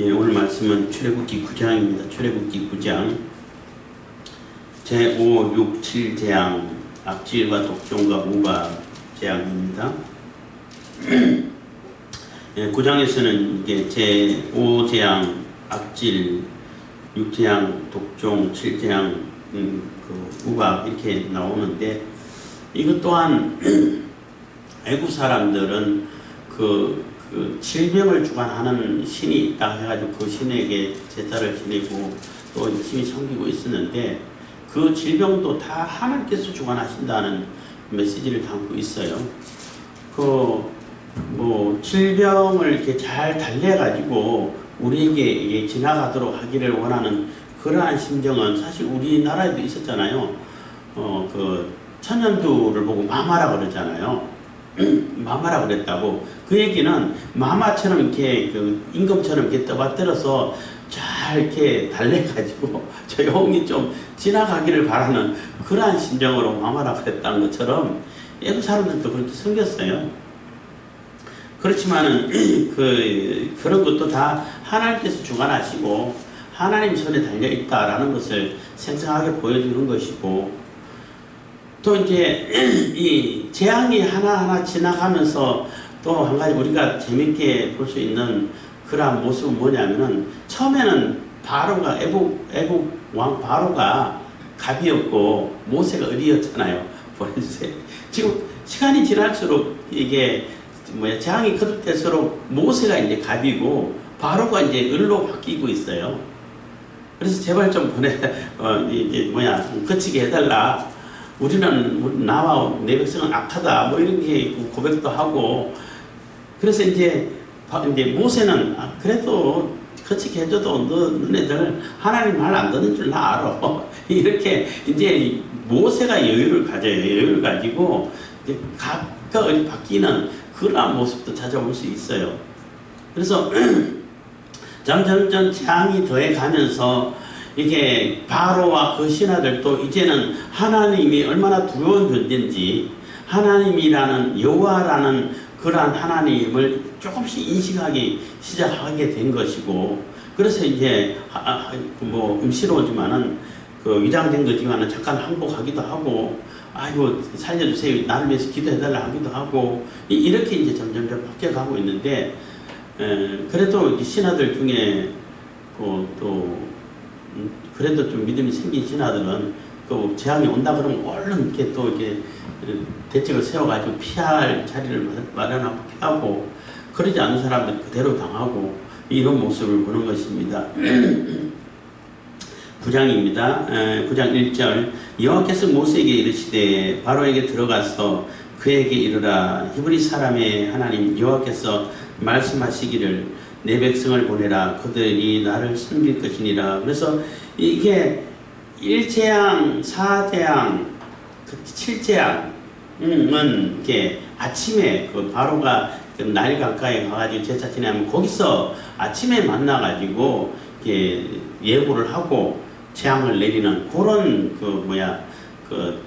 예, 오늘 말씀은 출애굽기 9장입니다. 출애굽기 9장 제5, 6, 7재앙 악질과 독종과 우박 재앙입니다. 예, 9장에서는 이게 제5재앙 악질, 6재앙 독종, 7재앙 그 우박 이렇게 나오는데, 이것 또한 애국 사람들은 그 질병을 주관하는 신이 있다 해가지고 그 신에게 제사를 지내고 또 열심히 섬기고 있었는데, 그 질병도 다 하나님께서 주관하신다는 메시지를 담고 있어요. 질병을 이렇게 잘 달래가지고 우리에게 지나가도록 하기를 원하는 그러한 심정은 사실 우리나라에도 있었잖아요. 천연두를 보고 마마라 그러잖아요. 마마라 그랬다고. 그 얘기는 마마처럼 이렇게 임금처럼 이렇게 떠받들어서 잘 이렇게 달래가지고 조용히 좀 지나가기를 바라는 그러한 심정으로 마마라 그랬다는 것처럼 애국 사람들도 그렇게 생겼어요. 그렇지만은 그런 것도 다 하나님께서 주관하시고 하나님 손에 달려 있다라는 것을 생생하게 보여주는 것이고, 또 이제 이 재앙이 하나하나 지나가면서 또 한 가지 우리가 재밌게 볼 수 있는 그러한 모습은 뭐냐면은, 처음에는 바로가 애국 왕 바로가 갑이었고 모세가 을이었잖아요. 보내주세요. 지금 시간이 지날수록 이게 재앙이 거듭될수록 모세가 이제 갑이고 바로가 이제 을로 바뀌고 있어요. 그래서 제발 좀 거치게 해달라. 우리는 나와 내 백성은 악하다. 이렇게 고백도 하고. 그래서 이제 모세는 그래도 거치게 해줘도 너네들 하나님 말 안 듣는 줄 나 알아. 이렇게 이제 모세가 여유를 가져요. 여유를 가지고 이제 각각 바뀌는 그러한 모습도 찾아볼 수 있어요. 그래서 점점 재앙이 더해가면서 이게 바로와 그 신하들도 이제는 하나님이 얼마나 두려운 존재인지, 하나님이라는 여호와라는 그러한 하나님을 조금씩 인식하기 시작하게 된 것이고, 그래서 이제 음시로지만은 위장된 거지만은 잠깐 항복하기도 하고, 아이고 살려주세요, 나를 위해서 기도해달라 하기도 하고, 이렇게 이제 점점 바뀌어가고 있는데, 그래도 신하들 중에 그래도 좀 믿음이 생긴 신하들은 재앙이 온다 그러면 얼른 이렇게 또 이렇게 대책을 세워가지고 피할 자리를 마련하고 피하고, 그러지 않은 사람들 그대로 당하고, 이런 모습을 보는 것입니다. 9장입니다. 9장 1절. 여호와께서 모세에게 이르시되 바로에게 들어가서 그에게 이르라. 히브리 사람의 하나님 여호와께서 말씀하시기를 내 백성을 보내라. 그들이 나를 섬길 것이니라. 그래서 이게 1재앙, 4재앙, 7재앙은 이렇게 아침에 바로가 나일 강가에 가가지고 제사 지내면 거기서 아침에 만나가지고 이렇게 예고를 하고 재앙을 내리는 그런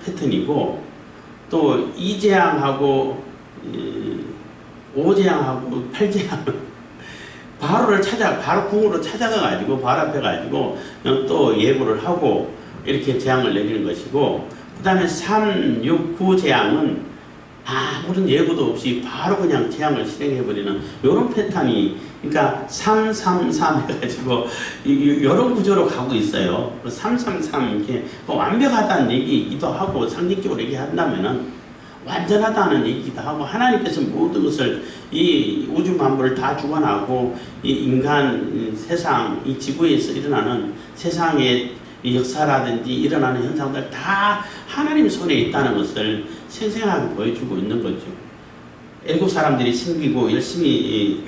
패턴이고, 또 2재앙하고 5재앙하고 8재앙 바로 궁으로 찾아가가지고 바로 앞에 가지고 또 예고를 하고 이렇게 재앙을 내리는 것이고, 그 다음에 3, 6, 9 재앙은 아무런 예고도 없이 바로 그냥 재앙을 실행해버리는 이런 패턴이, 그러니까 3, 3, 3 해가지고 이런 구조로 가고 있어요. 3, 3, 3 이렇게 완벽하다는 얘기이기도 하고, 상징적으로 얘기한다면은 완전하다는 얘기기도 하고, 하나님께서 모든 것을 이 우주 만물을 다 주관하고 이 인간 세상, 이 지구에서 일어나는 세상의 역사라든지 일어나는 현상들 다 하나님 손에 있다는 것을 생생하게 보여주고 있는 거죠. 애국 사람들이 섬기고 열심히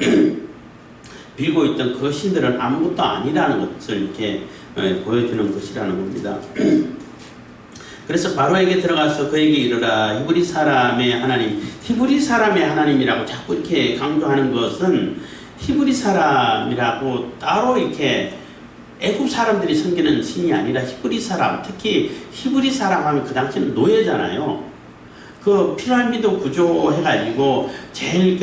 빌고 있던 그 신들은 아무것도 아니라는 것을 이렇게 보여주는 것이라는 겁니다. 그래서 바로에게 들어가서 그에게 이르라. 히브리 사람의 하나님. 히브리 사람의 하나님이라고 자꾸 이렇게 강조하는 것은 히브리 사람이라고 따로 이렇게 애국 사람들이 섬기는 신이 아니라 히브리 사람, 특히 히브리 사람 하면 그 당시는 노예잖아요. 피라미드 구조 해가지고 제일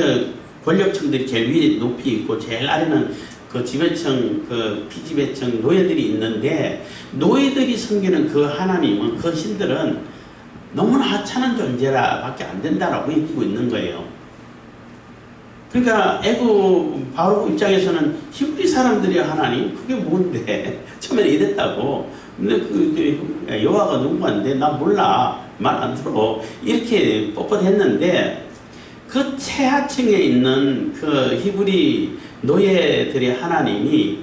권력층들이 제일 위에 높이 있고 제일 아래는 그 지배층, 그 피지배층 노예들이 있는데 노예들이 섬기는 그 하나님은 그 신들은 너무나 하찮은 존재라 밖에 안 된다라고 여기고 있는 거예요. 그러니까 애굽 바로 입장에서는 히브리 사람들이 하나님 그게 뭔데 처음에 이랬다고. 근데 그 여호와가 누구인데 나 몰라 말 안 들어 이렇게 뻣뻣했는데 그 최하층에 있는 그 히브리 노예들의 하나님이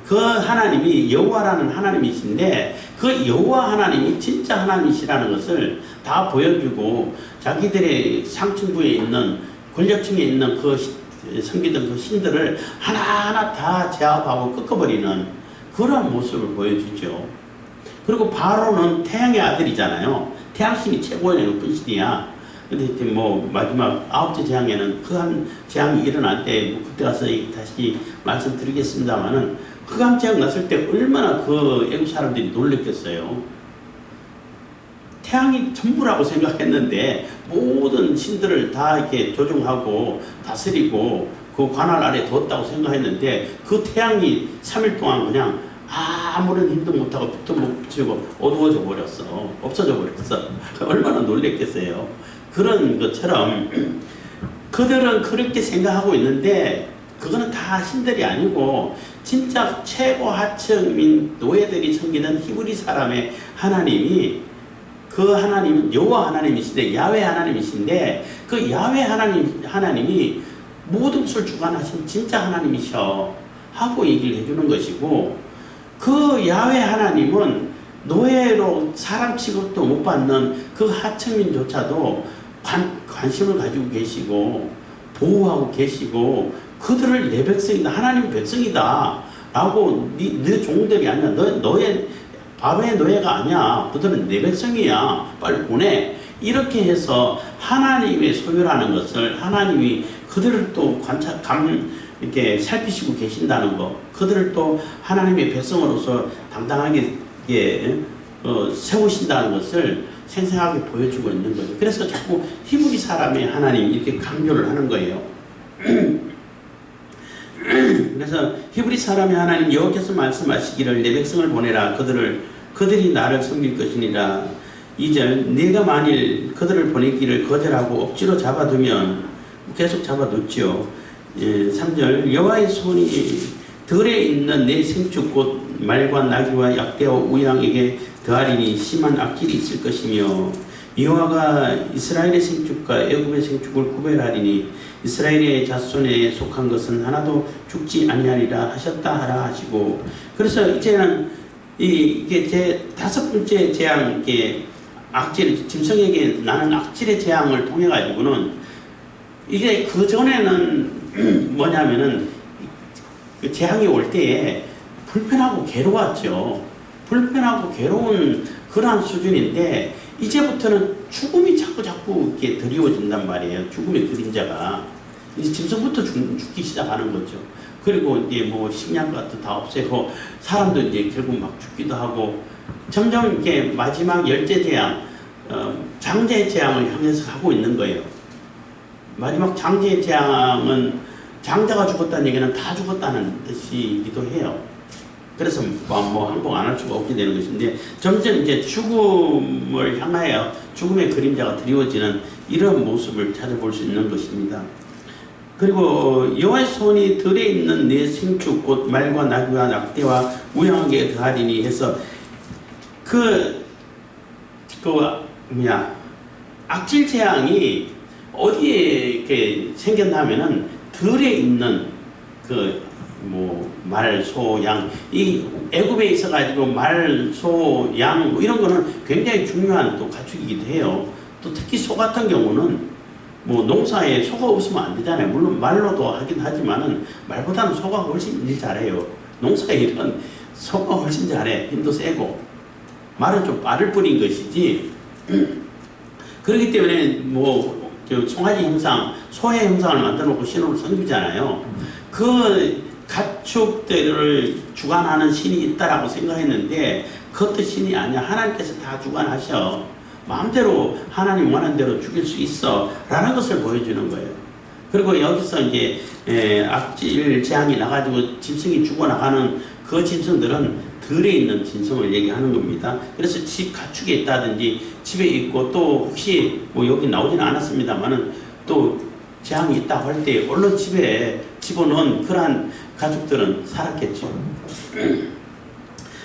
그 하나님이 여호와라는 하나님이신데 그 여호와 하나님이 진짜 하나님이시라는 것을 다 보여주고 자기들의 상층부에 있는 권력층에 있는 그 섬기던 그 신들을 하나하나 다 제압하고 꺾어버리는 그런 모습을 보여주죠. 그리고 바로는 태양의 아들이잖아요. 태양신이 최고의 높은 신이야. 근데 뭐 마지막 9째 재앙에는 흑암 재앙이 일어날 때 뭐 그때 가서 다시 말씀드리겠습니다만은 흑암 재앙 났을 때 얼마나 그 애국 사람들이 놀랬겠어요. 태양이 전부라고 생각했는데 모든 신들을 다 이렇게 조종하고 다스리고 그 관할 아래 뒀다고 생각했는데 그 태양이 3일 동안 그냥 아무런 힘도 못하고 빛도 못 비추고 어두워져 버렸어. 없어져 버렸어. 얼마나 놀랬겠어요. 그런 것처럼 그들은 그렇게 생각하고 있는데 그거는 다 신들이 아니고 진짜 최고 하층민 노예들이 섬기는 히브리 사람의 하나님이 그 하나님은 여호와 하나님이신데 야훼 하나님이신데 그 야훼 하나님이 모든 것을 주관하신 진짜 하나님이셔 하고 얘기를 해주는 것이고 그 야훼 하나님은 노예로 사람 취급도 못 받는 그 하층민조차도 관심을 가지고 계시고 보호하고 계시고 그들을 내 백성이다 하나님 백성이다 라고 네 종들이 아니야 너의 바로의 노예가 아니야 그들은 내 백성이야 빨리 보내 이렇게 해서 하나님의 소유라는 것을 하나님이 그들을 또 이렇게 살피시고 계신다는 것 그들을 또 하나님의 백성으로서 당당하게 세우신다는 것을 생생하게 보여주고 있는 거죠. 그래서 자꾸 히브리 사람의 하나님 이렇게 강조를 하는 거예요. 그래서 히브리 사람의 하나님 여호와께서 말씀하시기를 내 백성을 보내라 그들이 나를 섬길 것이니라. 2절 내가 만일 그들을 보내기를 거절하고 억지로 잡아두면 계속 잡아뒀죠. 3절 여호와의 손이 들에 있는 내 생축 곧 말과 나귀와 약대와 우양에게 더하리니 심한 악질이 있을 것이며 여호와가 이스라엘의 생축과 애굽의 생축을 구별하리니 이스라엘의 자손에 속한 것은 하나도 죽지 아니하리라 하셨다 하라 하시고 그래서 이제는 이게 제 5번째 재앙 이게 악질 짐승에게 나는 악질의 재앙을 통해 가지고는 이게 그 전에는 뭐냐면은 그 재앙이 올 때에 불편하고 괴로웠죠. 불편하고 괴로운 그러한 수준인데 이제부터는 죽음이 자꾸 이렇게 드리워진단 말이에요. 죽음의 그림자가 이제 짐승부터 죽기 시작하는 거죠. 그리고 이제 뭐 식량 같은 다 없애고 사람도 이제 결국 막 죽기도 하고 점점 이렇게 마지막 열째 재앙, 장자의 재앙을 향해서 가고 있는 거예요. 마지막 장자의 재앙은 장자가 죽었다는 얘기는 다 죽었다는 뜻이기도 해요. 그래서 뭐 항복 안 할 수가 없게 되는 것인데 점점 이제 죽음을 향하여 죽음의 그림자가 드리워지는 이런 모습을 찾아볼 수 있는 것입니다. 그리고 여호와의 손이 들에 있는 내 생축 곧 말과 나귀와 낙대와 우양에게 더하리니 해서 악질 재앙이 어디에 이렇게 생겼냐면은 들에 있는 말, 소, 양, 이 애굽에 있어가지고 말, 소, 양 뭐 이런 거는 굉장히 중요한 또 가축이기도 해요. 또 특히 소 같은 경우는 뭐 농사에 소가 없으면 안 되잖아요. 물론 말로도 하긴 하지만은 말보다는 소가 훨씬 일 잘해요. 농사 일은 소가 훨씬 잘해. 힘도 세고 말은 좀 빠를 뿐인 것이지. 그렇기 때문에 뭐 송아지 형상, 소의 형상을 만들어 놓고 신호를 섬기잖아요. 그 가축들을 주관하는 신이 있다라고 생각했는데 그것도 신이 아니야. 하나님께서 다 주관하셔. 마음대로 하나님 원하는 대로 죽일 수 있어 라는 것을 보여주는 거예요. 그리고 여기서 이제 악질 재앙이 나가지고 짐승이 죽어나가는 그 짐승들은 들에 있는 짐승을 얘기하는 겁니다. 그래서 집 가축에 있다든지 집에 있고 또 혹시 뭐 여기 나오지는 않았습니다만은 또 재앙이 있다고 할 때 얼른 집에 집어넣은 그러한 가축들은 살았겠죠.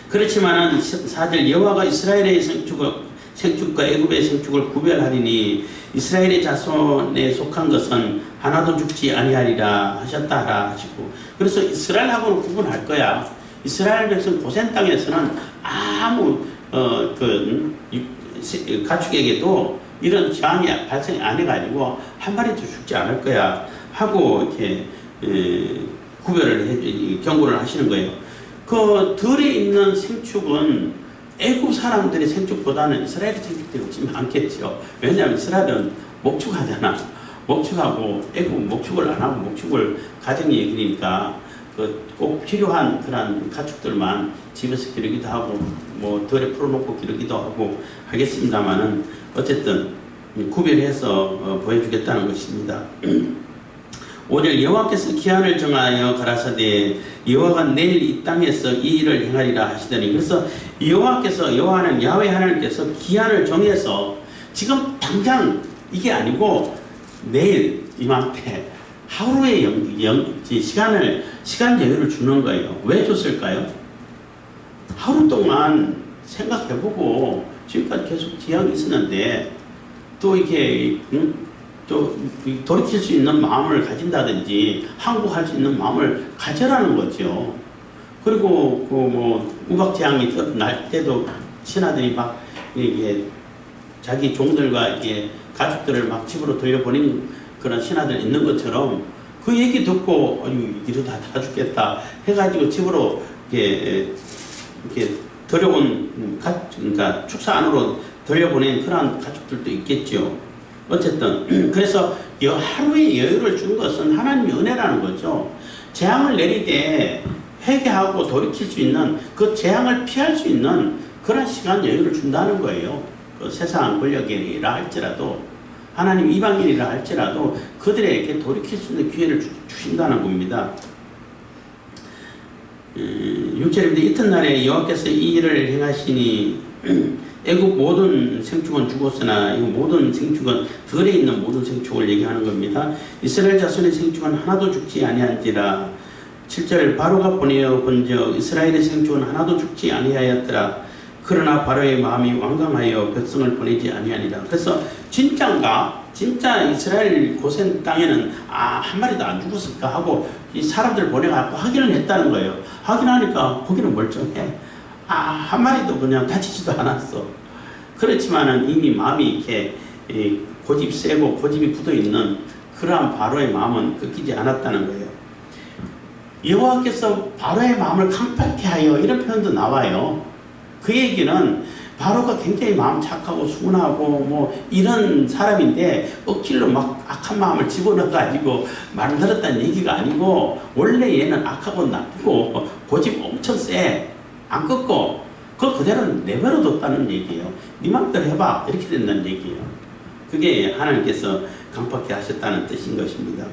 그렇지만은 4절 여호와가 이스라엘의 생축과 애굽의 생축을 구별하리니 이스라엘의 자손에 속한 것은 하나도 죽지 아니하리라 하셨다 하시고, 그래서 이스라엘하고는 구분할 거야. 이스라엘 백성 고센 땅에서는 아무 가축에게도 이런 재앙이 발생 안 해가지고 한 마리도 죽지 않을 거야 하고 이렇게 구별을 경고를 하시는 거예요. 그 들에 있는 생축은 애굽 사람들의 생축보다는 이스라엘의 생축들이 훨씬 많겠죠. 왜냐하면 이스라엘은 목축하잖아. 목축하고 애굽 목축을 안 하고 목축을 가정의 얘기니까 꼭 필요한 그런 가축들만 집에서 기르기도 하고 뭐 덜에 풀어놓고 기르기도 하고 하겠습니다만은 어쨌든 구별해서 보여주겠다는 것입니다. 5절 여호와께서 기한을 정하여 가라사대 여호와가 내일 이 땅에서 이 일을 행하리라 하시더니, 그래서 여호와는 야훼 하나님께서 기한을 정해서 지금 당장 이게 아니고 내일 이맘때 하루의 시간 여유를 주는 거예요. 왜 줬을까요? 하루 동안 생각해보고 지금까지 계속 재앙이 있었는데 또 이렇게 또 돌이킬 수 있는 마음을 가진다든지 항복할 수 있는 마음을 가져라는 거죠. 그리고 뭐 우박 재앙이 날 때도 신하들이 막 이게 자기 종들과 이게 가족들을 막 집으로 돌려보낸 그런 신하들 있는 것처럼 그 얘기 듣고 이러다 다 죽겠다 해가지고 집으로 이렇게 들여온 그러니까 축사 안으로 돌려보낸 그런 가족들도 있겠죠. 어쨌든 그래서 하루의 여유를 준 것은 하나님의 은혜라는 거죠. 재앙을 내리되 회개하고 돌이킬 수 있는 그 재앙을 피할 수 있는 그런 시간 여유를 준다는 거예요. 그 세상 권력이라 할지라도 하나님 이방인이라 할지라도 그들에게 돌이킬 수 있는 기회를 주신다는 겁니다. 6절입니다. 이튿날에 여호와께서 이 일을 행하시니 애굽 모든 생축은 죽었으나 이 모든 생축은 들에 있는 모든 생축을 얘기하는 겁니다. 이스라엘 자손의 생축은 하나도 죽지 아니한지라. 7절 바로가 보내어 본즉 이스라엘의 생축은 하나도 죽지 아니하였더라. 그러나 바로의 마음이 완강하여 백성을 보내지 아니하니라. 그래서 진짜 이스라엘 고센 땅에는 한 마리도 안 죽었을까 하고 이 사람들 보내갖고 확인을 했다는 거예요. 확인하니까 거기는 멀쩡해. 한 마리도 그냥 다치지도 않았어. 그렇지만은 이미 마음이 이렇게 고집이 세고 고집이 굳어있는 그러한 바로의 마음은 꺾이지 않았다는 거예요. 여호와께서 바로의 마음을 강팍케 하여 이런 표현도 나와요. 그 얘기는 바로가 굉장히 마음 착하고 순하고 뭐 이런 사람인데 억지로 막 악한 마음을 집어넣어가지고 말을 들었다는 얘기가 아니고 원래 얘는 악하고 나쁘고 고집 엄청 세. 안 꺾고 그걸 그대로 내버려뒀다는 얘기예요. 네 맘대로 해봐 이렇게 된다는 얘기예요. 그게 하나님께서 강팍케 하셨다는 뜻인 것입니다.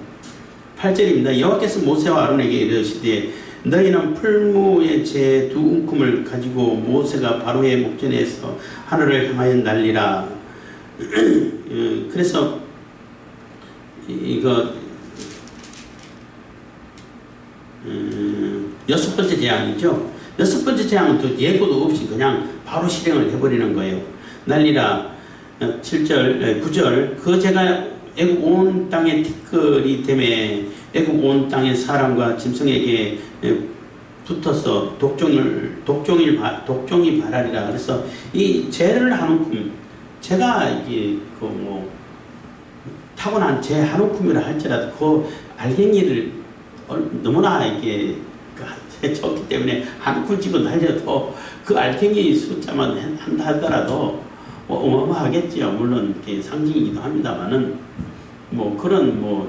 8절입니다. 여호와께서 모세와 아론에게 이르시되 너희는 풀무의 제 두 움큼을 가지고 모세가 바로의 목전에서 하늘을 향하여 날리라. 그래서 이거 6번째 재앙이죠. 6번째 재앙은 또 예고도 없이 그냥 바로 실행을 해버리는 거예요. 날리라. 7절, 9절 그 제가 애굽 온 땅에 티끌이 되매 애굽 온 땅의 사람과 짐승에게 붙어서 독종이 발하리라. 그래서 이 죄를 한 움큼, 제가 이게 타고난 죄 한 움큼이라 할지라도 그 알갱이를 너무나 이게 적기 때문에 한 움큼 집어 날려도 그 알갱이 숫자만 한다 하더라도 어마어마하겠지요. 물론 이렇게 상징이기도 합니다만은 뭐 그런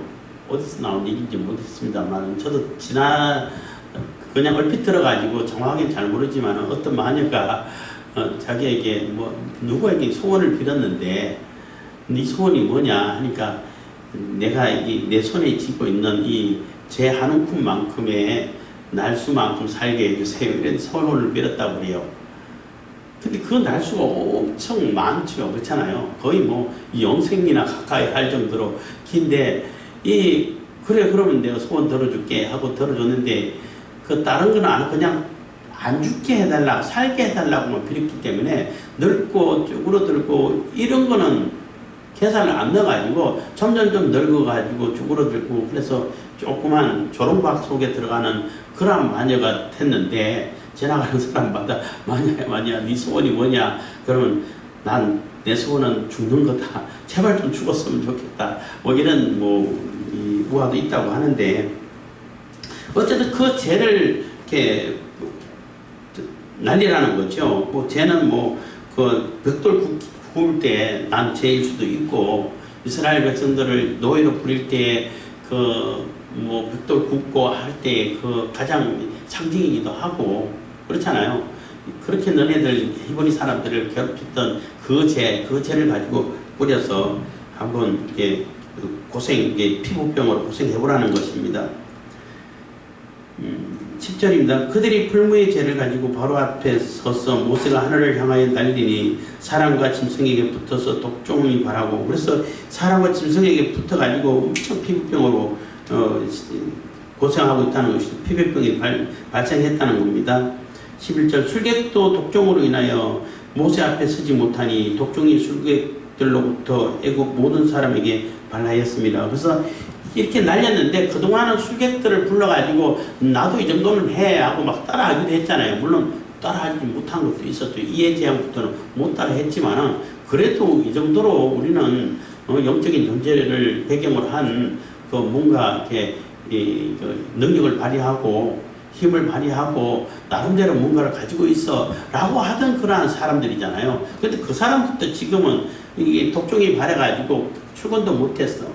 어디서 나온 얘기인지 모르겠습니다만 저도 그냥 얼핏 들어가지고 정확하게 잘 모르지만 어떤 마녀가 자기에게 누구에게 소원을 빌었는데 네 소원이 뭐냐 하니까 내가 내 손에 쥐고 있는 이 제 한 움큼만큼의 날수만큼 살게 해주세요. 이런 소원을 빌었다고 그래요. 근데 그 날수가 엄청 많죠. 그렇잖아요. 거의 뭐 영생이나 가까이 할 정도로 긴데 그래 그러면 내가 소원 들어줄게 하고 들어줬는데 그 다른 거는 안 그냥 안 죽게 해달라 살게 해달라고만 빌었기 때문에 늙고 쭈그러들고 이런 거는 계산을 안 넣어가지고 점점 늙어가지고 쭈그러들고 그래서 조그만 조롱박 속에 들어가는 그런 마녀가 됐는데 지나가는 사람마다 마녀야 네 소원이 뭐냐 그러면 난 내 소원은 죽는 거다 제발 좀 죽었으면 좋겠다 뭐 이런 이 우화도 있다고 하는데 어쨌든 그 죄를 이렇게 날리라는 거죠. 뭐 죄는 그 벽돌 구울 때 난 죄일 수도 있고 이스라엘 백성들을 노예로 부릴 때 벽돌 굽고 할 때 그 가장 상징이기도 하고 그렇잖아요. 그렇게 너네들 히브리 사람들을 괴롭혔던 그 죄를 가지고 뿌려서 한번 피부병으로 고생해보라는 것입니다. 10절입니다. 그들이 풀무의 죄를 가지고 바로 앞에 서서 모세가 하늘을 향하여 날리니 사람과 짐승에게 붙어서 독종이 발하고 그래서 사람과 짐승에게 붙어가지고 엄청 피부병으로 고생하고 있다는 것이 피부병이 발생했다는 겁니다. 11절 술객도 독종으로 인하여 모세 앞에 서지 못하니 독종이 술객들로부터 애국 모든 사람에게 발하였습니다. 그래서 이렇게 날렸는데 그동안은 술객들을 불러가지고 나도 이 정도는 해 하고 막 따라하기도 했잖아요. 물론 따라하지 못한 것도 있었죠. 이해 제한부터는 못 따라 했지만은 그래도 이 정도로 우리는 영적인 존재를 배경으로 한 뭔가 이렇게 능력을 발휘하고 힘을 발휘하고 나름대로 뭔가를 가지고 있어 라고 하던 그러한 사람들이잖아요. 근데 그 사람들도 지금은 이게 독종이 발해가지고 출근도 못했어.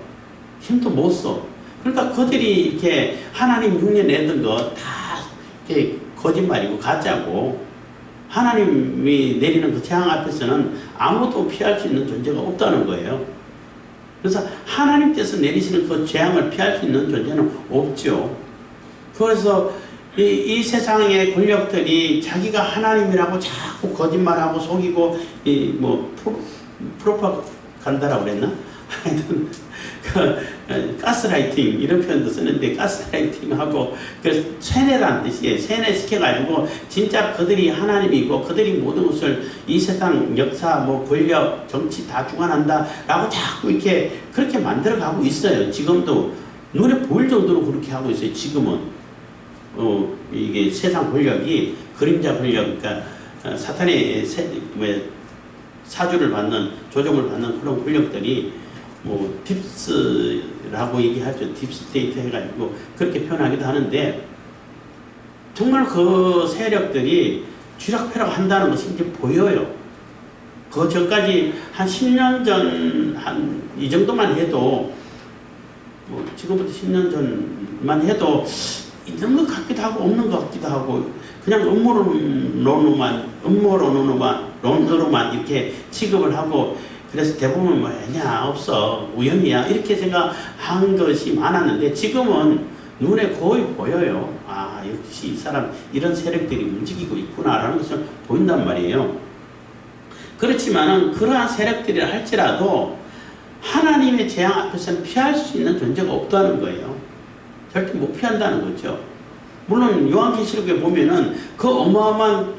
힘도 못 써. 그러니까 그들이 이렇게 하나님 흉내 내던 거 다 이렇게 거짓말이고 가짜고 하나님이 내리는 그 재앙 앞에서는 아무도 피할 수 있는 존재가 없다는 거예요. 그래서 하나님께서 내리시는 그 재앙을 피할 수 있는 존재는 없죠. 그래서 이 세상의 권력들이 자기가 하나님이라고 자꾸 거짓말하고 속이고 프로파간다라고 그랬나? 하여튼 가스라이팅 이런 표현도 쓰는데 가스라이팅하고 그 세뇌라는 뜻이에요. 세뇌시켜가지고 진짜 그들이 하나님이고 그들이 모든 것을 이 세상 역사 권력 정치 다 주관한다 라고 자꾸 이렇게 그렇게 만들어가고 있어요. 지금도 눈에 보일 정도로 그렇게 하고 있어요. 지금은 이게 세상 권력이 그림자 권력 그러니까 사탄의 사주를 받는 조종을 받는 그런 권력들이 딥스라고 얘기하죠. 딥스테이트 해가지고 그렇게 표현하기도 하는데 정말 그 세력들이 쥐락펴락 한다는 것이 이제 보여요. 그 전까지 한 10년 전 이 정도만 해도 지금부터 10년 전만 해도 있는 것 같기도 하고 없는 것 같기도 하고 그냥 음모론으로만 이렇게 취급을 하고 그래서 대부분 뭐냐 없어 우연이야 이렇게 생각한 것이 많았는데 지금은 눈에 거의 보여요. 아 역시 이 사람 이런 세력들이 움직이고 있구나라는 것을 보인단 말이에요. 그렇지만은 그러한 세력들이라 할지라도 하나님의 재앙 앞에서는 피할 수 있는 존재가 없다는 거예요. 절대 못 피한다는 거죠. 물론 요한계시록에 보면은 그 어마어마한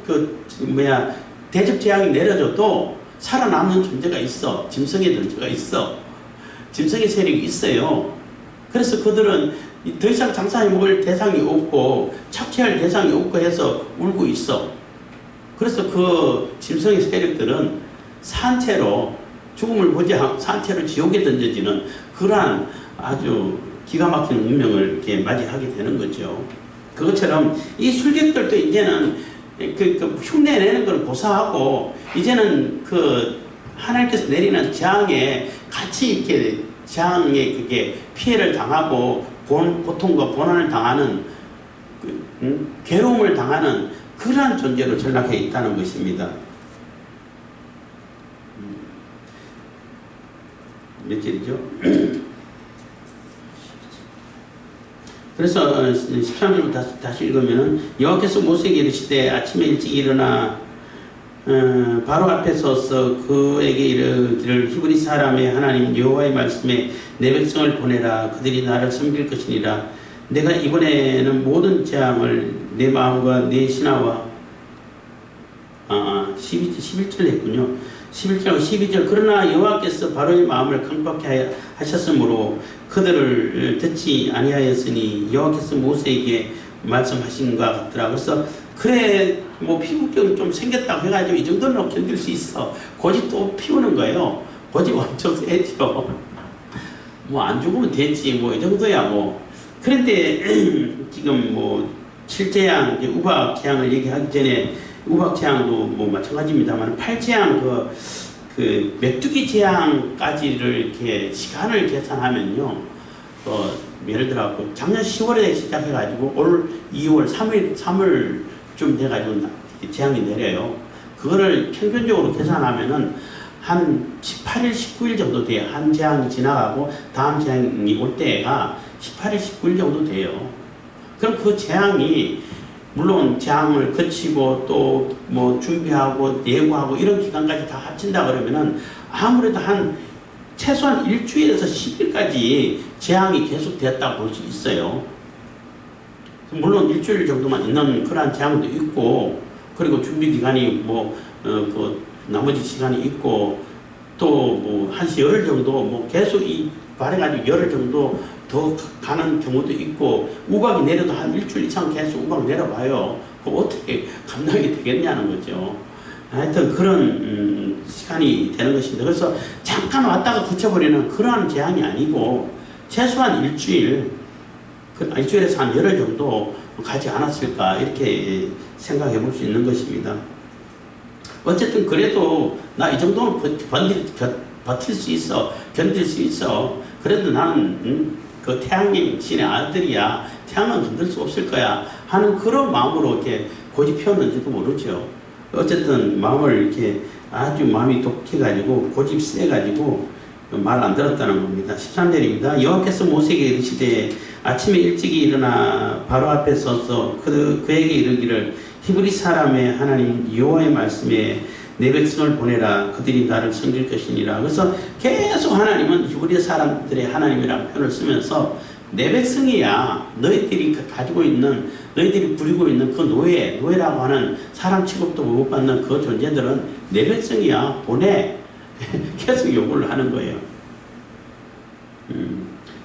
대접 재앙이 내려져도 살아남는 존재가 있어. 짐승의 존재가 있어. 짐승의 세력이 있어요. 그래서 그들은 더 이상 장사해 먹을 대상이 없고 착취할 대상이 없고 해서 울고 있어. 그래서 그 짐승의 세력들은 산채로 죽음을 보지 않고 산채로 지옥에 던져지는 그러한 아주 기가 막힌 운명을 이렇게 맞이하게 되는 거죠. 그것처럼 이 술객들도 이제는 흉내내는 걸 고사하고 이제는 하나님께서 내리는 재앙에 같이 이렇게 재앙에 그게 피해를 당하고 고통과 고난을 당하는 괴로움을 당하는 그러한 존재로 전락해 있다는 것입니다. 몇 절이죠? 그래서 13절부터 다시 읽으면은 여호와께서 모세에게 이르시되 아침에 일찍 일어나 바로 앞에 서서 그에게 이르기를 히브리 사람의 하나님 여호와의 말씀에 내 백성을 보내라. 그들이 나를 섬길 것이니라. 내가 이번에는 모든 재앙을 내 마음과 내 신하와 11절 했군요. 11절하고 12절. 그러나 여호와께서 바로의 마음을 강팍해 하셨으므로 그들을 듣지 아니하였으니 여호와께서 모세에게 말씀하신 것 같더라. 그래서 그래 뭐 피부병 좀 생겼다고 해가지고 이 정도는 견딜 수 있어. 고집 또 피우는 거예요. 고집 엄청 세죠. 뭐 안 죽으면 되지 뭐 이 정도야 뭐. 그런데 지금 뭐 7재앙 우박재앙을 얘기하기 전에 우박재앙도 뭐 마찬가지입니다만 8재앙 그 메뚜기 재앙까지를 이렇게 시간을 계산하면요. 예를 들어 작년 10월에 시작해가지고 올 2월 3월쯤 돼가지고 재앙이 내려요. 그거를 평균적으로 계산하면은 한 18일, 19일 정도 돼요. 한 재앙이 지나가고 다음 재앙이 올 때가 18일, 19일 정도 돼요. 그럼 그 재앙이 물론 재앙을 거치고 또 뭐 준비하고 예고하고 이런 기간까지 다 합친다 그러면은 아무래도 한 최소한 일주일에서 10일까지 재앙이 계속되었다고 볼 수 있어요. 물론 일주일 정도만 있는 그러한 재앙도 있고 그리고 준비 기간이 그 나머지 시간이 있고 또 뭐 한 열흘 정도 뭐 계속 이 발해가지고 열흘 정도 더 가는 경우도 있고 우박이 내려도 한 일주일 이상 계속 우박 내려봐요. 그럼 어떻게 감당이 되겠냐는 거죠. 하여튼 그런 시간이 되는 것입니다. 그래서 잠깐 왔다가 그쳐버리는 그러한 재앙이 아니고 최소한 일주일에서 한 열흘 정도 가지 않았을까 이렇게 생각해 볼 수 있는 것입니다. 어쨌든 그래도 나 이 정도는 버틸 수 있어, 견딜 수 있어. 그래도 나는 그 태양님 신의 아들이야. 태양은 건들 수 없을 거야 하는 그런 마음으로 이렇게 고집 피웠는지도 모르죠. 어쨌든 마음을 이렇게 아주 마음이 독해가지고 고집 세가지고 말 안 들었다는 겁니다. 13절입니다. 여호와께서 모세에게 이르시되 아침에 일찍이 일어나 바로 앞에 서서 그에게 이르기를 히브리 사람의 하나님 여호와의 말씀에 내 백성을 보내라. 그들이 나를 섬길 것이니라. 그래서 계속 하나님은 히브리 사람들의 하나님이라는 표현을 쓰면서 내 백성이야. 너희들이 가지고 있는 너희들이 부리고 있는 그 노예라고 하는 사람 취급도 못 받는 그 존재들은 내 백성이야. 보내. 계속 요구를 하는 거예요.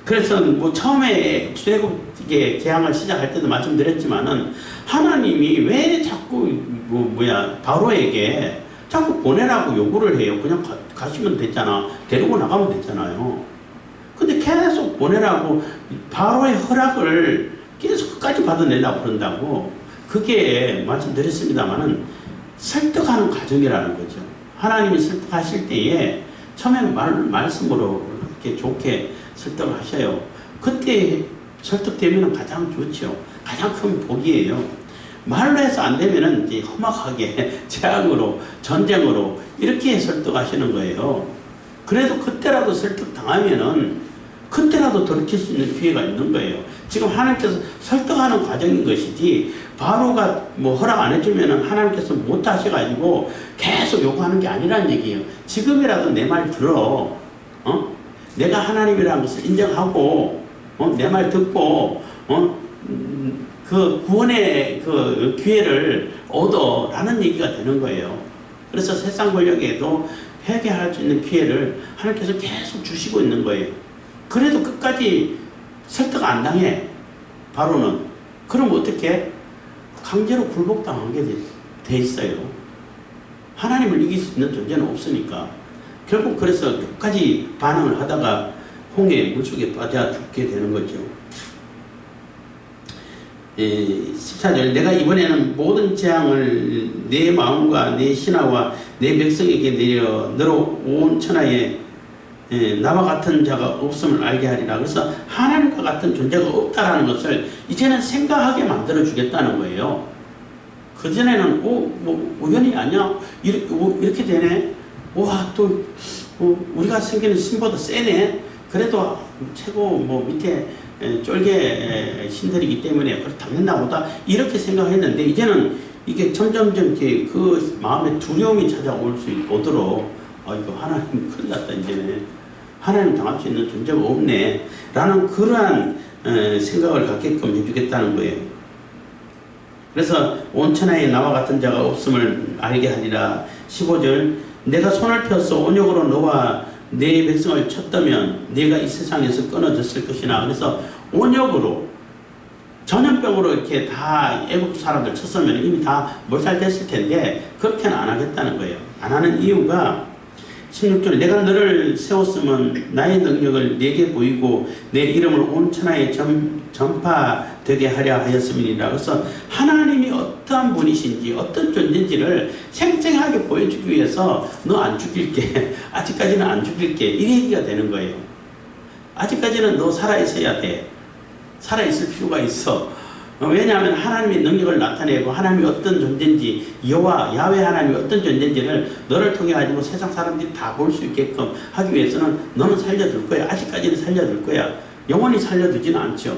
그래서 뭐 처음에 출애굽의 재앙을 시작할 때도 말씀드렸지만은 하나님이 왜 자꾸 바로에게 자꾸 보내라고 요구를 해요. 그냥 가시면 됐잖아. 데리고 나가면 됐잖아요. 근데 계속 보내라고 바로의 허락을 계속 끝까지 받아내려고 그런다고. 그게 말씀드렸습니다만은 설득하는 과정이라는 거죠. 하나님이 설득하실 때에 처음에는 말씀으로 이렇게 좋게 설득을 하셔요. 그때 설득되면 가장 좋죠. 가장 큰 복이에요. 말로 해서 안 되면은 이제 험악하게 재앙으로 전쟁으로 이렇게 설득하시는 거예요. 그래도 그때라도 설득당하면은 그때라도 돌이킬 수 있는 기회가 있는 거예요. 지금 하나님께서 설득하는 과정인 것이지 바로가 뭐 허락 안 해주면은 하나님께서 못 하셔가지고 계속 요구하는 게 아니라는 얘기예요. 지금이라도 내 말 들어. 내가 하나님이라는 것을 인정하고 내 말 듣고 그 구원의 그 기회를 얻어라는 얘기가 되는 거예요. 그래서 세상 권력에도 회개할 수 있는 기회를 하나님께서 계속 주시고 있는 거예요. 그래도 끝까지 설득 안 당해. 바로는. 그럼 어떻게? 강제로 굴복당하게 돼 있어요. 하나님을 이길 수 있는 존재는 없으니까. 결국 그래서 끝까지 반응을 하다가 홍해 물속에 빠져 죽게 되는 거죠. 14절 내가 이번에는 모든 재앙을 내 마음과 내 신하와 내 백성에게 내려 너로 온 천하에 나와 같은 자가 없음을 알게 하리라. 그래서 하나님과 같은 존재가 없다라는 것을 이제는 생각하게 만들어 주겠다는 거예요. 그전에는 뭐 우연이 아니야? 이렇게 되네? 와, 또 우리가 생기는 신보다 세네? 그래도 최고 뭐 밑에 쫄개 신들이기 때문에 그걸 당했나 보다 이렇게 생각했는데 이제는 이게 점점 그 마음에 두려움이 찾아올 수 오도록 이거 하나님 큰일 났다 이제는 하나님 당할 수 있는 존재가 없네 라는 그러한 생각을 갖게끔 해주겠다는 거예요. 그래서 온천하에 나와 같은 자가 없음을 알게 하리라. 15절 내가 손을 펴서 온역으로 너와 내 백성을 쳤다면 네가 이 세상에서 끊어졌을 것이나. 그래서 온역으로 전염병으로 이렇게 다 애국 사람들 쳤으면 이미 다 몰살됐을 텐데 그렇게는 안 하겠다는 거예요. 안 하는 이유가 16절에 내가 너를 세웠으면 나의 능력을 네게 보이고 내 이름을 온 천하에 전파되게 하려 하였음이니라. 그래서 하나님이 어떠한 분이신지 어떤 존재인지를 생생하게 보여주기 위해서 너 안 죽일게 아직까지는 안 죽일게 이 얘기가 되는 거예요. 아직까지는 너 살아있어야 돼. 살아있을 필요가 있어. 왜냐하면 하나님의 능력을 나타내고 하나님이 어떤 존재인지 야훼 하나님이 어떤 존재인지를 너를 통해 가지고 세상 사람들이 다 볼 수 있게끔 하기 위해서는 너는 살려줄 거야. 아직까지는 살려줄 거야. 영원히 살려두지는 않죠.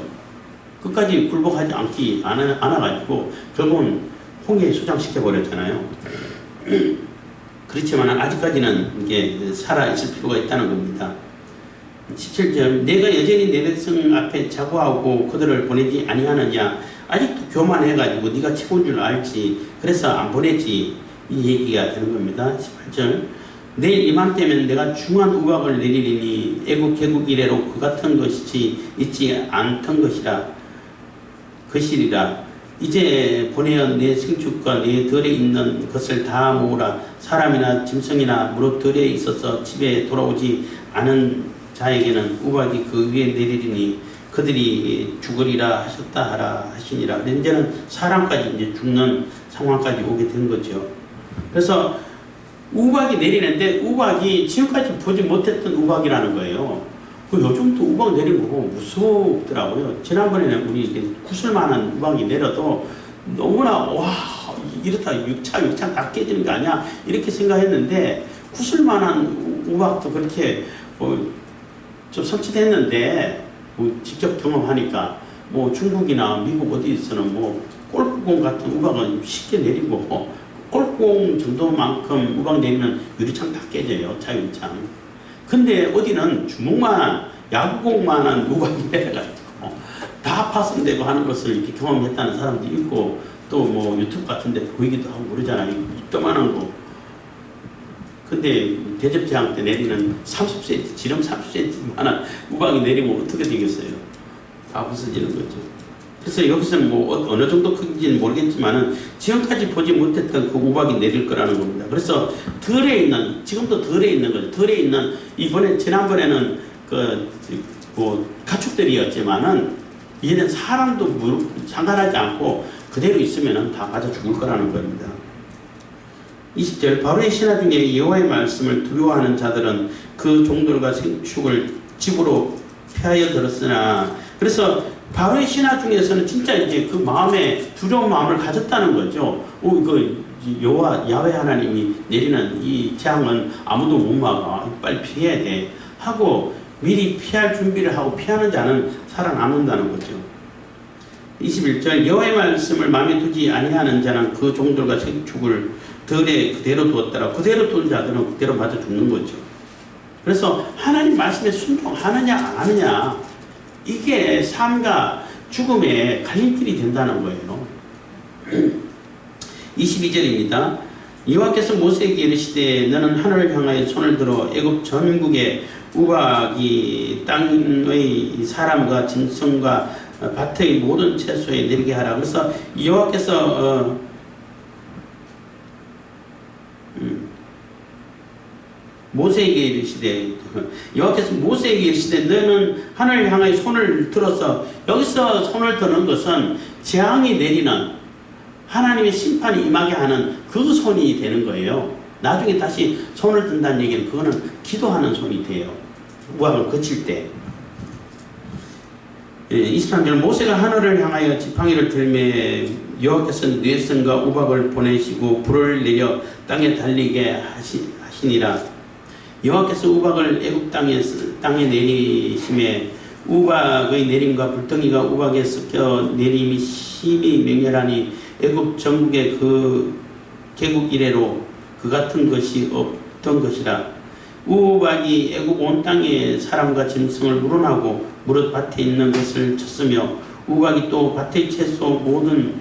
끝까지 굴복하지 않아가지고 결국은 홍해에 수장시켜 버렸잖아요. 그렇지만 아직까지는 이게 살아있을 필요가 있다는 겁니다. 17절 내가 여전히 내 백성 앞에 자고하고 그들을 보내지 아니하느냐. 아직도 교만해가지고 네가 최고인 줄 알지 그래서 안 보내지 이 얘기가 되는 겁니다. 18절 내일 이맘때면 내가 중한 우박을 내리리니 애국 개국 이래로 그 같은 것이 있지 않던 것이리라. 이제 보내어 내 생축과 내 덜에 있는 것을 다 모으라. 사람이나 짐승이나 무릇 덜에 있어서 집에 돌아오지 않은 자에게는 우박이 그 위에 내리리니 그들이 죽으리라 하셨다 하라 하시니라. 이제는 사람까지 이제 죽는 상황까지 오게 된 거죠. 그래서 우박이 내리는데 우박이 지금까지 보지 못했던 우박이라는 거예요. 요즘도 우박 내리는 거 보고 무섭더라고요. 지난번에는 우리 구슬만한 우박이 내려도 너무나 와 이렇다 육창 다 깨지는 거 아니야 이렇게 생각했는데 구슬만한 우박도 그렇게 좀 설치됐는데 직접 경험하니까 중국이나 미국 어디에서는 골프공 같은 우박은 쉽게 내리고 골프공 정도만큼 우박 내리면 유리창 다 깨져요. 자유리창. 근데 어디는 주먹만한 야구공만한 우박이 내려가지고 다 파손되고 하는 것을 이렇게 경험했다는 사람도 있고 또 유튜브 같은 데 보이기도 하고 그러잖아요. 이따만한 거. 근데 대접재앙 때 내리는 30cm, 지름 30cm만한 우박이 내리면 어떻게 되겠어요? 다 부서지는 거죠. 그래서 여기서는 어느 정도 크기인지는 모르겠지만은 지금까지 보지 못했던 그 우박이 내릴 거라는 겁니다. 그래서 지금도 덜에 있는 거죠. 덜에 있는, 지난번에는 가축들이었지만은 얘는 사람도 상관하지 않고 그대로 있으면은 다 맞아 죽을 거라는 겁니다. 20절 바로의 신하 중에 여호와의 말씀을 두려워하는 자들은 그 종들과 생축을 집으로 피하여 들었으나. 그래서 바로의 신하 중에서는 진짜 이제 그 마음에 두려운 마음을 가졌다는 거죠. 야훼 하나님이 내리는 이 재앙은 아무도 못 막아. 빨리 피해야 돼. 하고 미리 피할 준비를 하고 피하는 자는 살아남는다는 거죠. 21절 여호와의 말씀을 마음에 두지 아니하는 자는 그 종들과 생축을 덜에 그대로 두었더라. 그대로 둔 자들은 그대로 맞아 죽는 거죠. 그래서 하나님 말씀에 순종하느냐 안 하느냐 이게 삶과 죽음의 갈림길이 된다는 거예요. 22절입니다. 여호와께서 모세에게 이르시되 너는 하늘을 향하여 손을 들어 애굽 전국에 우박이 땅의 사람과 짐승과 밭의 모든 채소에 내리게 하라. 그래서 여호와께서 모세에게 이르시되 여호와께서 모세에게 이르시되 너는 하늘을 향하여 손을 들어서, 여기서 손을 드는 것은 재앙이 내리는 하나님의 심판이 임하게 하는 그 손이 되는 거예요. 나중에 다시 손을 든다는 얘기는 그거는 기도하는 손이 돼요. 우박을 거칠 때. 23절 모세가 하늘을 향하여 지팡이를 들매 여호와께서 뇌성과 우박을 보내시고 불을 내려 땅에 달리게 하시니라. 여호와께서 우박을 애굽 땅에 내리심에 우박의 내림과 불덩이가 우박에 섞여 내림이 심히 맹렬하니 애굽 전국에 그 개국 이래로 그 같은 것이 없던 것이라. 우박이 애굽 온 땅의 사람과 짐승을 물어나고 무릇 밭에 있는 것을 쳤으며 우박이 또 밭의 채소 모든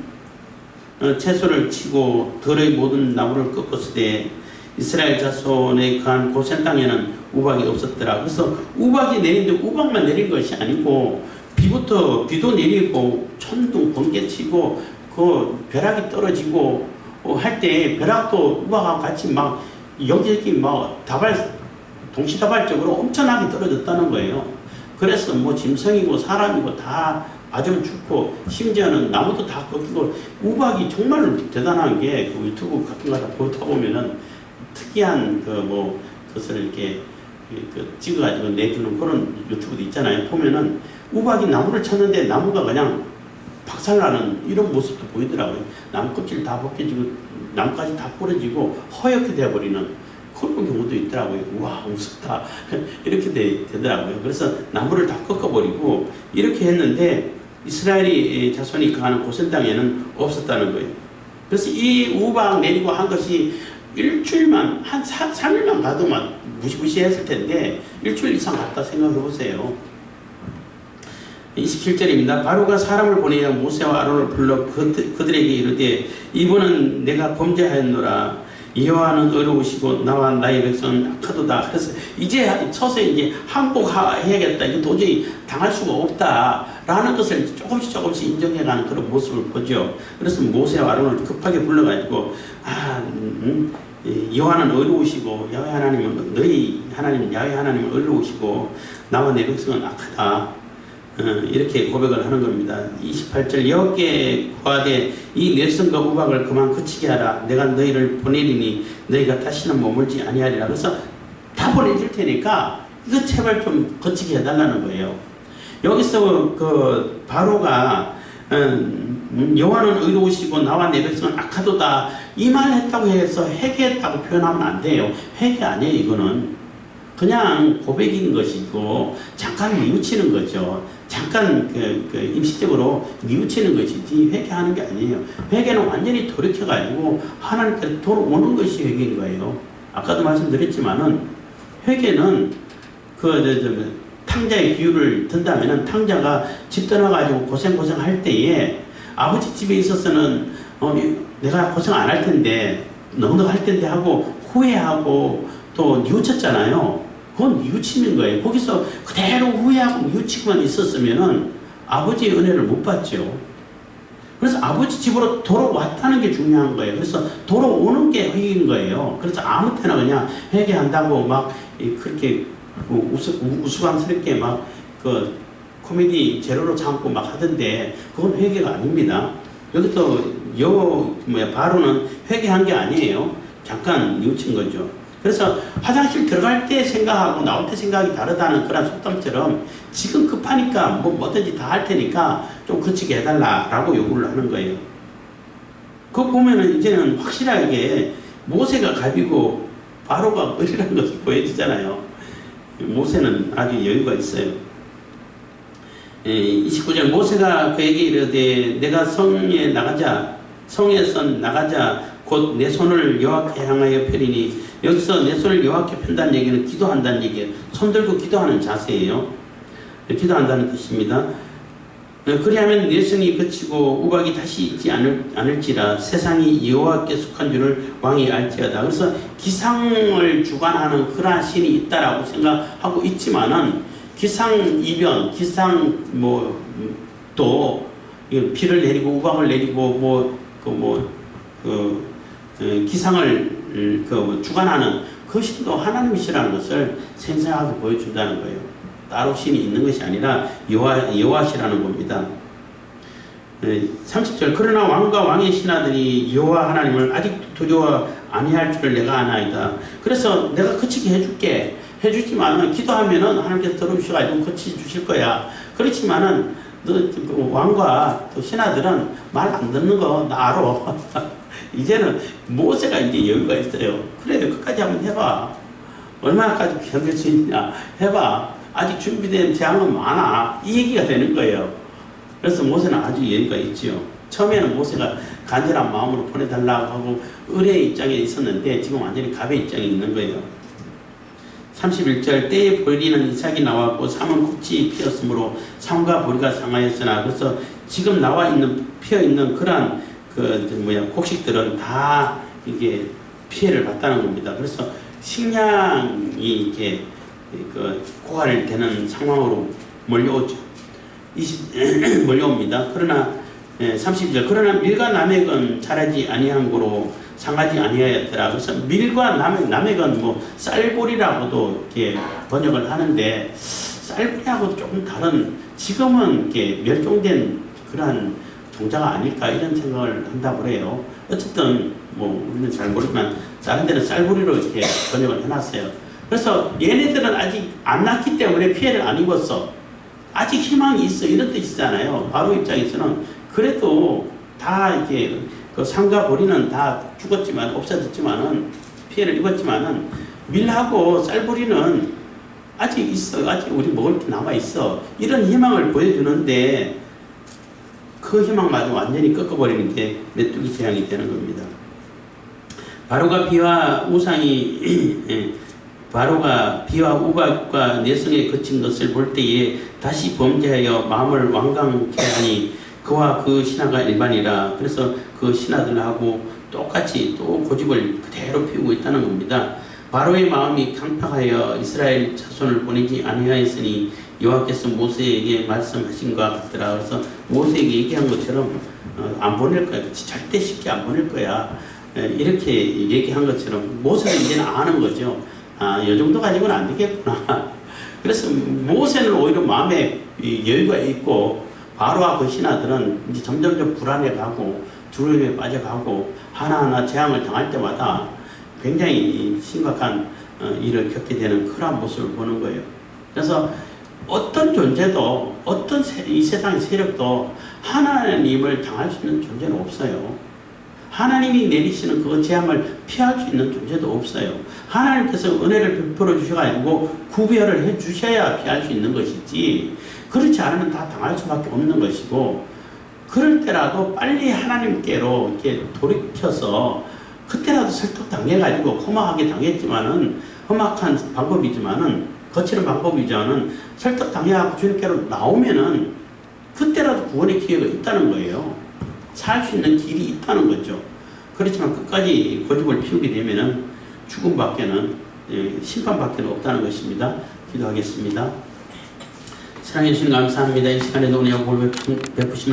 채소를 치고 들의 모든 나무를 꺾었으되 이스라엘 자손의 거한 고센 땅에는 우박이 없었더라. 그래서 우박이 내린데 우박만 내린 것이 아니고 비도 내리고 천둥 번개 치고 그 벼락이 떨어지고 할 때 벼락도 우박하고 같이 막 여기저기 막 동시다발적으로 엄청나게 떨어졌다는 거예요. 그래서 뭐 짐승이고 사람이고 다 아주 죽고 심지어는 나무도 다 꺾이고 우박이 정말 대단한 게 그 유튜브 같은 거 다 보다 보면은 특이한 그것을 이렇게 찍어가지고 내주는 그런 유튜브도 있잖아요. 보면은 우박이 나무를 쳤는데 나무가 그냥 박살나는 이런 모습도 보이더라고요. 나무 껍질 다 벗겨지고 나무까지 다 부러지고 허옇게 되어버리는 그런 경우도 있더라고요. 와, 무섭다. 이렇게 되더라고요. 그래서 나무를 다 꺾어버리고 이렇게 했는데 이스라엘이 자손이 거하는 고센 땅에는 없었다는 거예요. 그래서 이 우박 내리고 한 것이 일주일만, 한 3일만 가도 막 무시무시했을 텐데 일주일 이상 갔다 생각해 보세요. 27절입니다. 바로가 사람을 보내어 모세와 아론을 불러 그들에게 이르되 이분은 내가 범죄하였노라. 여호와는 의로우시고 나와 나의 백성은 악하도다. 그래서 이제 서서 이제 항복해야겠다. 이게 도저히 당할 수가 없다라는 것을 조금씩 인정해가는 그런 모습을 보죠. 그래서 모세와 아론을 급하게 불러가지고 여호와는 의로우시고 야훼 하나님은 너희 하나님 야훼 하나님은 의로우시고 나와 내 백성은 악하다. 이렇게 고백을 하는 겁니다. 28절 여호와께 구하되 이 뇌성과 우박을 그만 그치게 하라. 내가 너희를 보내리니 너희가 다시는 머물지 아니하리라. 그래서 다 보내줄 테니까 이거 제발 좀 거치게 해달라는 거예요. 여기서 그 바로가 여호와는 의로우시고 나와 내 백성은 악하도다 이 말 했다고 해서 회개했다고 표현하면 안 돼요. 회개 아니에요. 이거는 그냥 고백인 것이고 잠깐 뉘우치는 거죠. 잠깐 임시적으로 뉘우치는 것이지 회개하는 게 아니에요. 회개는 완전히 돌이켜가지고 하나님께 돌아오는 것이 회개인 거예요. 아까도 말씀드렸지만은 회개는 탕자의 비유를 든다면은 탕자가 집 떠나가지고 고생할 때에 아버지 집에 있어서는 내가 고생 안 할 텐데 넉넉 할 텐데 하고 후회하고 또 뉘우쳤잖아요. 그건 뉘우치는 거예요. 거기서 그대로 후회하고 뉘우치고만 있었으면은 아버지의 은혜를 못 받죠. 그래서 아버지 집으로 돌아왔다는 게 중요한 거예요. 그래서 돌아오는 게 회개인 거예요. 그래서 아무 때나 그냥 회개한다고 막 그렇게 우스꽝스럽게 막 코미디 제로로 삼고 막 하던데 그건 회개가 아닙니다. 여기서 바로는 회개한 게 아니에요. 잠깐 뉘우친 거죠. 그래서 화장실 들어갈 때 생각하고 나올 때 생각이 다르다는 그런 속담처럼 지금 급하니까 뭐든지 다 할 테니까 좀 그치게 해달라라고 요구를 하는 거예요. 그거 보면은 이제는 확실하게 모세가 갑이고 바로가 을이라는 것이 보여지잖아요. 모세는 아주 여유가 있어요. 29절 모세가 그에게 이르되 내가 성에서 나가자 곧 내 손을 여호와께 향하여 펴리니 여기서 내 손을 여호와께 편다는 얘기는 기도한다는 얘기예요. 손 들고 기도하는 자세예요. 기도한다는 뜻입니다. 그리하면 내 성이 그치고 우박이 다시 있지 않을지라 세상이 여호와께 속한 줄을 왕이 알지어다. 그래서 기상을 주관하는 그러한 신이 있다라고 생각하고 있지만은 기상이변, 또 비를 내리고 우박을 내리고 기상을 주관하는 그 신도 하나님이시라는 것을 생생하게 보여준다는 거예요. 따로 신이 있는 것이 아니라 여호와시라는 겁니다. 30절 그러나 왕과 왕의 신하들이 여호와 하나님을 아직도 두려워 아니할 줄을 내가 아나이다. 그래서 내가 그치게 해주지만은 기도하면은 하나님께서 들어주셔가지고 그치 주실 거야. 그렇지만은 왕과 또 신하들은 말 안 듣는 거 나 알아. 이제는 모세가 이제 여유가 있어요. 그래 끝까지 한번 해봐. 얼마나까지 견딜 수 있냐 해봐. 아직 준비된 재앙은 많아. 이 얘기가 되는 거예요. 그래서 모세는 아주 예의가 있지요. 처음에는 모세가 간절한 마음으로 보내달라고 하고 의뢰의 입장에 있었는데 지금 완전히 갑의 입장에 있는 거예요. 31절 때에 보리는 이삭이 나왔고 삼은 꽃이 피었으므로 삼과 보리가 상하였으나 그래서 지금 나와 있는 피어 있는 그러한 곡식들은 다 이게 피해를 봤다는 겁니다. 그래서 식량이 이렇게 고갈되는 상황으로 몰려오죠. 몰려옵니다. 그러나 32절 그러나 밀과 남액은 자라지 아니한 고로 상하지 아니하였더라. 그래서 밀과 남액은 뭐 쌀보리라고도 이렇게 번역을 하는데 쌀보리하고 조금 다른 지금은 이렇게 멸종된 그러한 종자가 아닐까 이런 생각을 한다고 그래요. 어쨌든 뭐 우리는 잘 모르지만 다른 데는 쌀보리로 이렇게 번역을 해놨어요. 그래서 얘네들은 아직 안 났기 때문에 피해를 안 입었어. 아직 희망이 있어 이런 뜻이잖아요. 바로 입장에서는 그래도 다 이렇게 그 상과 보리는 다 죽었지만 없어졌지만은 피해를 입었지만은 밀하고 쌀보리는 아직 있어. 아직 우리 먹을 게 남아 있어. 이런 희망을 보여주는데 그 희망마저 완전히 꺾어버리는 게 메뚜기 재앙이 되는 겁니다. 바로가 비와 우박과 내성에 그친 것을 볼 때에 다시 범죄하여 마음을 완강케 하니 그와 그 신하가 일반이라. 그래서 그 신하들하고 똑같이 또 고집을 그대로 피우고 있다는 겁니다. 바로의 마음이 강팍하여 이스라엘 자손을 보내지 아니하였으니 여호와께서 모세에게 말씀하신 것 같더라. 그래서 모세에게 얘기한 것처럼 안 보낼 거야. 절대 쉽게 안 보낼 거야. 이렇게 얘기한 것처럼 모세는 이제는 아는 거죠. 이 정도 가지고는 안 되겠구나. 그래서 모세는 오히려 마음에 여유가 있고 바로와 그 신하들은 이제 점점점 불안해가고 두려움에 빠져가고 하나하나 재앙을 당할 때마다 굉장히 심각한 일을 겪게 되는 그런 모습을 보는 거예요. 그래서 어떤 존재도 이 세상의 세력도 하나님을 당할 수 있는 존재는 없어요. 하나님이 내리시는 그 재앙을 피할 수 있는 존재도 없어요. 하나님께서 은혜를 베풀어 주셔가지고 구별을 해 주셔야 피할 수 있는 것이지 그렇지 않으면 다 당할 수밖에 없는 것이고 그럴 때라도 빨리 하나님께로 이렇게 돌이켜서 그때라도 설득당해가지고 험악하게 당했지만은 험악한 방법이지만은 거칠은 방법이지만은 설득당해가지고 주님께로 나오면은 그때라도 구원의 기회가 있다는 거예요. 살 수 있는 길이 있다는 거죠. 그렇지만 끝까지 고집을 피우게 되면은 죽음밖에는 심판밖에는 없다는 것입니다. 기도하겠습니다. 사랑해 주신 감사합니다. 이 시간에도 은혜와 볼 베푸심을